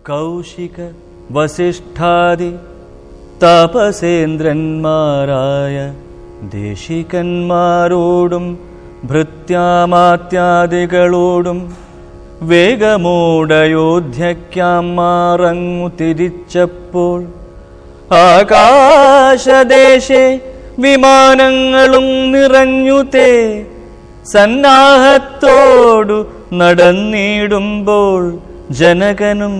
കൗശിക വസിഷ്ഠാദി താപസേന്ദ്രന്മാരായ ദേശികന്മാരോടും ഭൃത്യാമാത്യാദികളോടും വേഗമോടയോധ്യയ്ക്കാം മാറങ്ങു തിരിച്ചപ്പോൾ ആകാശദേശേ വിമാനങ്ങളും നിറഞ്ഞുതേ സന്നാഹത്തോടു നടന്നിടുമ്പോൾ ജനകനും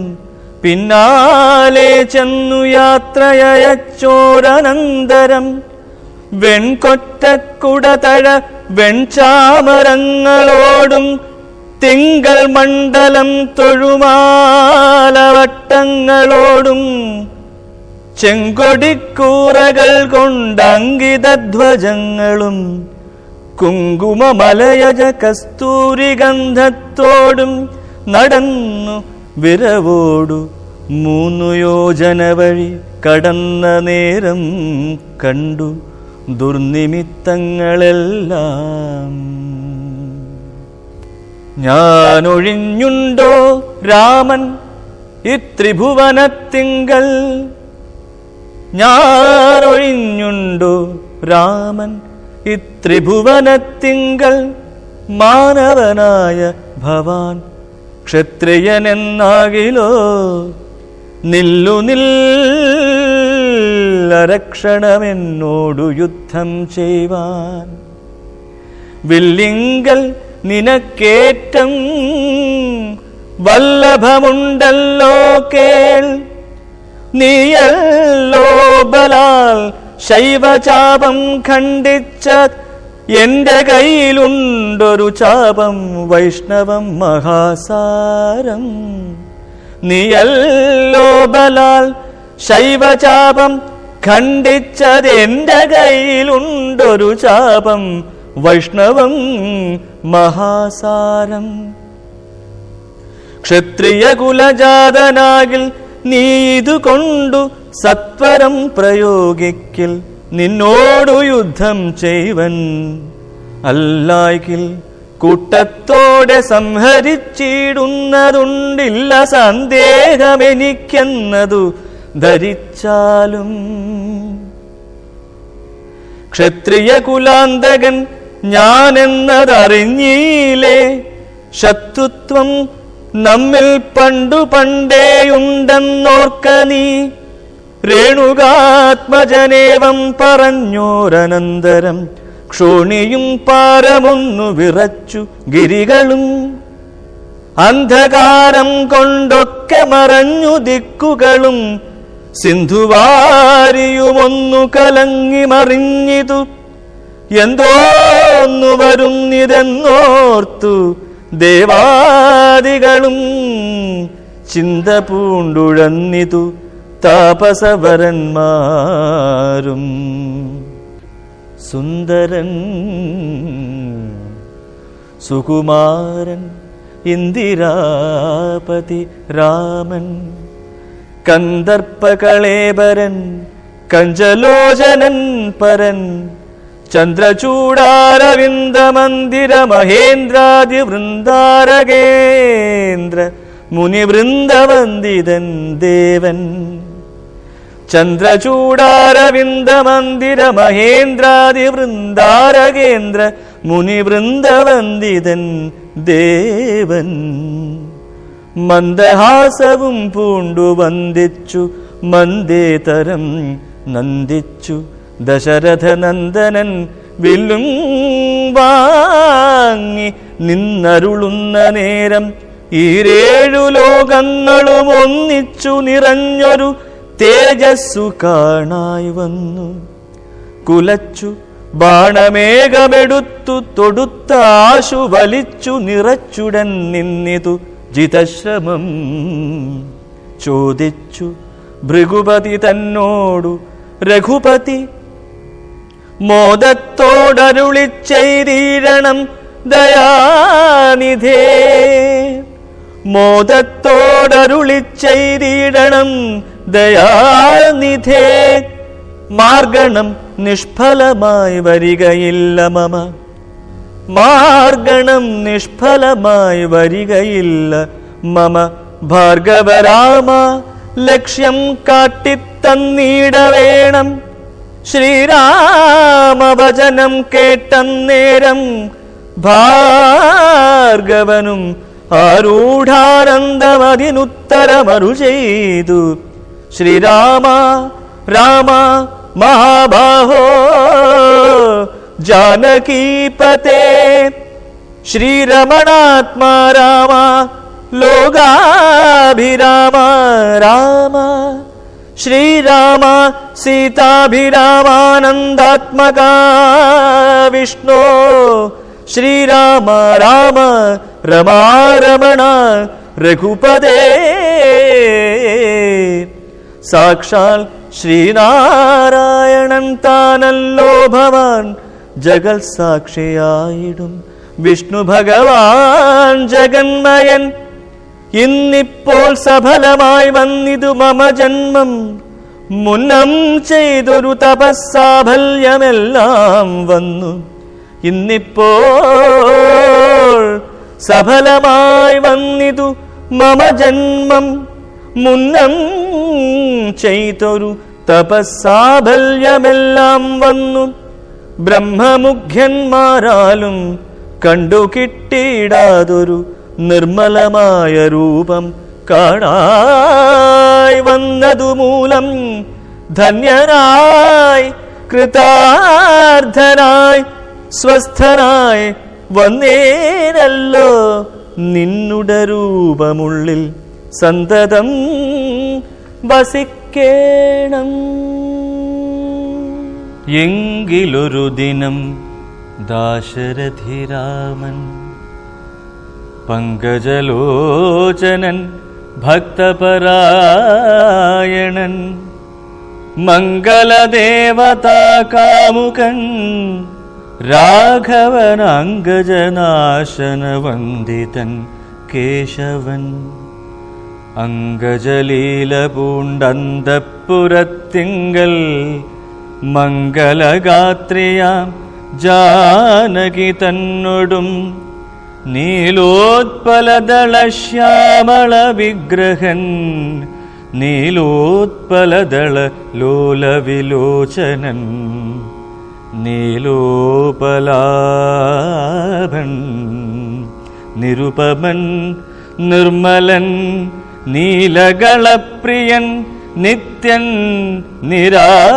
പിന്നാലെ ചെന്നു യാത്രയച്ചോരനന്തരം വെൺകൊറ്റക്കുടതഴ വെൺചാമരങ്ങളോടും തിങ്കൾ മണ്ഡലം തൊഴുമാലവട്ടങ്ങളോടും ചെങ്കൊടിക്കൂറകൾ കൊണ്ടങ്കിതധ്വജങ്ങളും കുങ്കുമമലയജ കസ്തൂരിഗന്ധത്തോടും നടന്നു വിരവോടു 3 യോജന വഴി കടന്ന നേരം കണ്ടു ദുർനിമിത്തങ്ങളെല്ലാം. ഞാനൊഴിഞ്ഞുണ്ടോ രാമൻ ഇത്രിഭുവനത്തിങ്കൽ, ഞാനൊഴിഞ്ഞുണ്ടോ രാമൻ ഇത്രിഭുവനത്തിങ്കൽ, മാനവനായ ഭവാൻ ക്ഷത്രിയനെന്നാകിലോ നില്ലു നില്ലരക്ഷണമെന്നോടു യുദ്ധം ചെയ്യുവാൻ. വില്ലിങ്കൽ നിനക്കേറ്റം വല്ലഭമുണ്ടല്ലോ കേൾ, നീയല്ലോ ബലാൽ ശൈവചാപം ഖണ്ഡിച്ച എന്റെ കയ്യിലുണ്ടൊരു ചാപം വൈഷ്ണവം മഹാസാരം. നീയല്ലോ ബലാൽ ശൈവചാപം ഖണ്ഡിച്ചത് എന്റെ കയ്യിലുണ്ടൊരു ചാപം വൈഷ്ണവം മഹാസാരം. ക്ഷത്രിയ കുലജാതനാകിൽ നീ ഇതുകൊണ്ടു സത്വരം പ്രയോഗിക്കിൽ, നിന്നോടു യുദ്ധം ചെയ്വൻ. അല്ലായ്കിൽ കൂട്ടത്തോടെ സംഹരിച്ചിടുന്നതുണ്ടില്ല സന്ദേഹമെനിക്കെന്നതു ധരിച്ചാലും. ക്ഷത്രിയ കുലാന്തകൻ ഞാനെന്നതറിഞ്ഞീലേ, ശത്രുത്വം നമ്മിൽ പണ്ടു പണ്ടേയുണ്ടെന്നോർക്ക നീ. രേണുകാത്മജനേവം പറഞ്ഞോരനന്തരം ക്ഷോണിയും പാരമൊന്നു വിറച്ചു ഗിരികളും. അന്ധകാരം കൊണ്ടൊക്കെ മറഞ്ഞു ദിക്കുകളും, സിന്ധുവാരിയുമൊന്നു കലങ്ങി മറിഞ്ഞിതു. എന്തോന്നു വരുന്നിതെന്നോർത്തു ദേവാദികളും ചിന്ത പൂണ്ടുഴന്നിതു താപസവരന്മാരും. സുന്ദരൻ സുകുമാരൻ ഇന്ദിരാപതി രാമൻ, കന്ദർപ്പകളേബരൻ കഞ്ചലോചനൻ പരൻ, ചന്ദ്രചൂടാരവിന്ദമന്ദിര മഹേന്ദ്രാദി വൃന്ദാരകേന്ദ്ര മുനിവൃന്ദവന്ദിതൻ ദേവൻ. ചന്ദ്രചൂടാരവിന്ദമന്ദിര മഹേന്ദ്രാദി വൃന്ദാരകേന്ദ്ര മുനിവൃന്ദവന്ദിതൻ ദേവൻ. മന്ദഹാസവും പൂണ്ടു വന്ദിച്ചു മന്ദേതരം നന്ദിച്ചു ദശരഥ നന്ദനൻ വില്ലും വാങ്ങി നിന്നരുളുന്ന നേരം ഈരേഴു ലോകങ്ങളും ഒന്നിച്ചു നിറഞ്ഞൊരു തേജസ്സു കാണായി വന്നു. കുലച്ചു ബാണമേഘമെടുത്തു തൊടുത്ത ആശു വലിച്ചു നിറച്ചുടൻ നിന്നിതു ജിതശ്രമം. ചോദിച്ചു ഭൃഗുപതി തന്നോടു രഘുപതി, മോദത്തോടരുളിച്ചെയ്തീരണം ദയാനിധേ. മോദത്തോടരുളിച്ചെയ്തീരണം ദയാനിധേ. മാർഗണം നിഷ്ഫലമായി വരികയില്ല മമ, മാർഗണം നിഷ്ഫലമായി വരികയില്ല മമ ഭാർഗവരാമ ലക്ഷ്യം കാട്ടിത്തന്നീടവേണം. ശ്രീരാമവചനം കേട്ടന്നേരം ഭാർഗവനും ആരൂഢാനന്ദമതിനുത്തരമരു ചെയ്തു. ശ്രീരാമ രാമ മഹാബാഹോ ജാനകീപതേ ശ്രീരമണാത്മാ രാമ ലോകാഭിരാമ രാമ ശ്രീരാമ സീതാഭിരാമാനന്ദാത്മക വിഷ്ണു ശ്രീരാമ രാമ രമാരമണ രഘുപതേ. സാക്ഷാൽ ശ്രീനാരായണൻ താനല്ലോ ഭവാൻ ജഗൽ സാക്ഷിയായിടും വിഷ്ണു ഭഗവാൻ ജഗന്മയൻ. ഇന്നിപ്പോൾ സഫലമായി വന്നിതു മമ ജന്മം. മുന്നം ചെയ്തൊരു തപസ്സാഫല്യമെല്ലാം വന്നു. ഇന്നിപ്പോൾ സഫലമായി വന്നിതു മമ ജന്മം. മുന്നം ചെയ്തൊരു തപസ്സാഫല്യമെല്ലാം വന്നു. ബ്രഹ്മമുഖ്യന്മാരാലും കണ്ടു കിട്ടിയിടാതൊരു നിർമ്മലമായ രൂപം കാണായി വന്നതു മൂലം ധന്യനായി കൃതാർത്ഥനായി സ്വസ്ഥനായി വന്നേനല്ലോ നിന്നുടെ രൂപമുള്ളിൽ സന്തതം വസിക്കേണം. എങ്കിലൊരു ദിനം ദാശരഥിരാമൻ പങ്കജലോചനൻ ഭക്തപരായണൻ മംഗളദേവതാകാമുകൻ രാഘവനങ്കജനാശനവന്ദിതൻ കേശവൻ അങ്കജലീല പൂണ്ടന്തപ്പുരത്തിങ്കൽ മംഗലഗാത്രിയാം ജാനകി തന്നൊടും നീലോത്പലദളശ്യാമള വിഗ്രഹൻ നീലോത്പലദള ലോലവിലോചനൻ നീലോപലാഭൻ നിരുപമൻ നിർമ്മലൻ നീലകളപ്രിയൻ നിത്യൻ നിരാമയൻ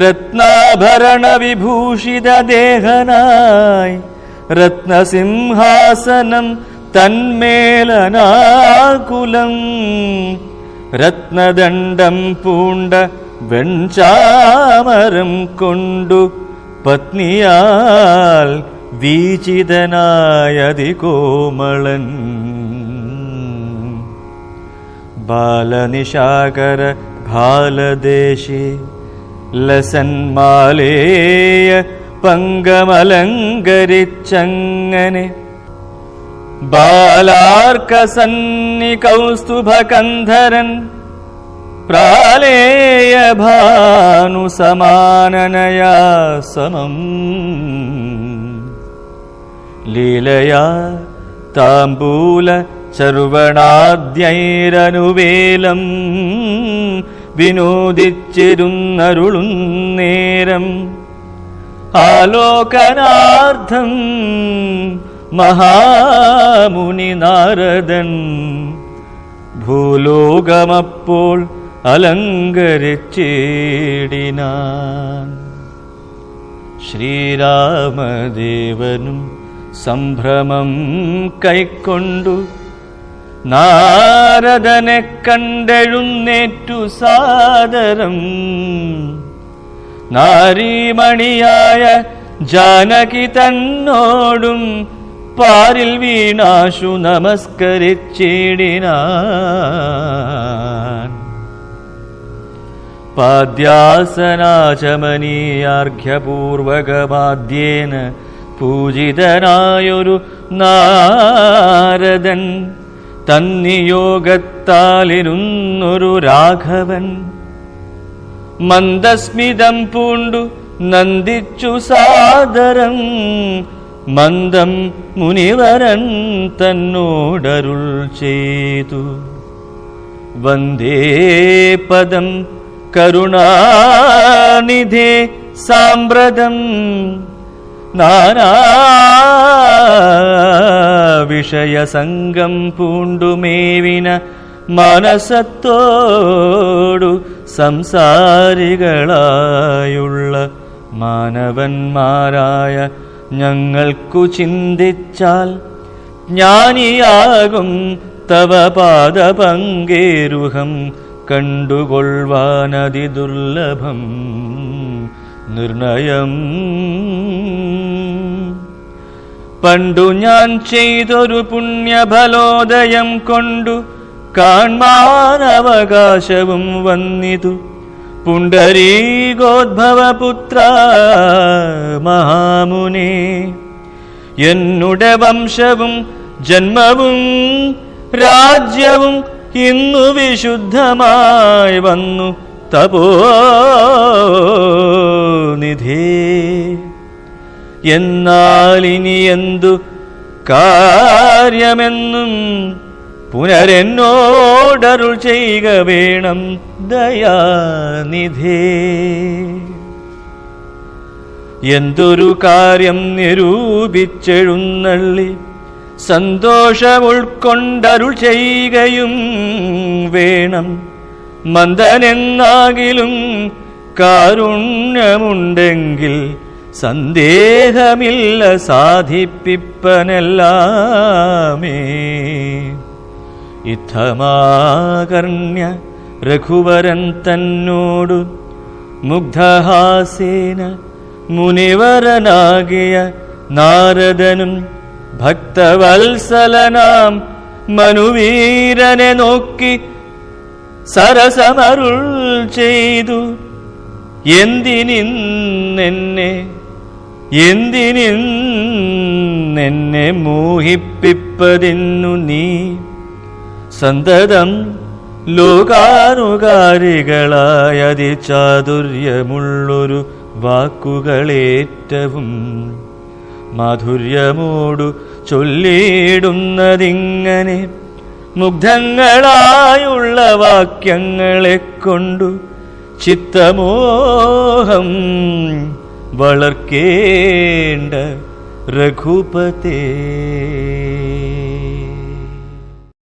രത്നാഭരണ വിഭൂഷിത ദേഹനായി രത്നസിംഹാസനം തന്മേലനാകുലം രത്നദണ്ഡം പൂണ്ട വെൺചാമരം കൊണ്ടു പത്നിയാൽ വീചിതനായതികോമളൻ ബാലനിശാകര ഭാലദേശി ലസന്മാലേയ പങ്കമലങ്കരിച്ചങ്ങനെ ബാലാർക്കസന്നി കൗസ്തുഭകന്ധരൻ പ്രാലേയ ഭാനു സമാനനയാ സമം ലീലയാ താംബൂല ചർവണാദ്യൈരനുവേലം വിനോദിച്ചിരുന്നരുളുന്നേരം ആലോകനാർത്ഥം മഹാമുനി നാരദൻ ഭൂലോകമപ്പോൾ അലങ്കരിച്ചിടിനാൻ. ശ്രീരാമദേവനും സംഭ്രമം കൈക്കൊണ്ടു നാരദനെ കണ്ടെഴുന്നേറ്റു സാദരം നാരീമണിയായ ജാനകി തന്നോടും പാരിൽ വീണാശു നമസ്കരിച്ചിടിനാൻ. പാദ്യാസനാചമനീയാർഘ്യപൂർവകമാദ്യേന പൂജിതനായൊരു നാരദൻ തന്നിയോഗത്താലിരുന്നൊരു രാഘവൻ മന്ദസ്മിതം പൂണ്ടു നന്ദിച്ചു സാദരം മന്ദം മുനിവരൻ തന്നോടരുൾ ചെയ്തു. വന്ദേ പദം കരുണാനിധേ സാമ്പ്രതം നാനാ വിഷയസംഗം പൂണ്ടുമേവിന മനസത്തോടു സംസാരികളായുള്ള മാനവന്മാരായ ഞങ്ങൾക്കു ചിന്തിച്ചാൽ ജ്ഞാനിയാകും തവ പാദപങ്കേരുഹം കണ്ടുകൊള്ളുവാനതിദുർലഭം നിർണയം. പണ്ടു ഞാൻ ചെയ്തൊരു പുണ്യഫലോദയം കൊണ്ടു കാൺമാനവകാശവും വന്നിതു. പുണ്ഡരീകോദ്ഭവപുത്ര മഹാമുനേ, എന്നുടെ വംശവും ജന്മവും രാജ്യവും ഇന്നു വിശുദ്ധമായി വന്നു തപോനിധേ. എന്നാലിനി എന്തു കാര്യമെന്നും പുനരെന്നോടരുൾ ചെയ്യുക വേണം ദയാനിധേ. എന്തൊരു കാര്യം നിരൂപിച്ചെഴുന്നള്ളി സന്തോഷമുൾക്കൊണ്ടരുൾ ചെയ്യുകയും വേണം. മന്ദനെന്നാകിലും കാരുണ്യമുണ്ടെങ്കിൽ സന്ദേഹമില്ല സാധിപ്പിപ്പനെല്ലാമേ. ഇത്തമാകർണ്യ രഘുവരൻ തന്നോടു മുഗ്ധഹാസേന മുനിവരനാകിയ നാരദനും ഭക്തവത്സലനാം മനുവീരനെ നോക്കി സരസമരുൾ ചെയ്തു. എന്തിനിന്നെന്നെ മോഹിപ്പിപ്പതിന്നു നീ സന്തതം ലോകാനുകാരികളായ അതിചാതുര്യമുള്ളൊരു വാക്കുകളേറ്റവും മാധുര്യമോടു ചൊല്ലിയിടുന്നതിങ്ങനെ മുഗ്ധങ്ങളായുള്ള വാക്യങ്ങളെ കൊണ്ടു ചിത്തമോഹം വളർക്കേണ്ട രഘുപതേ.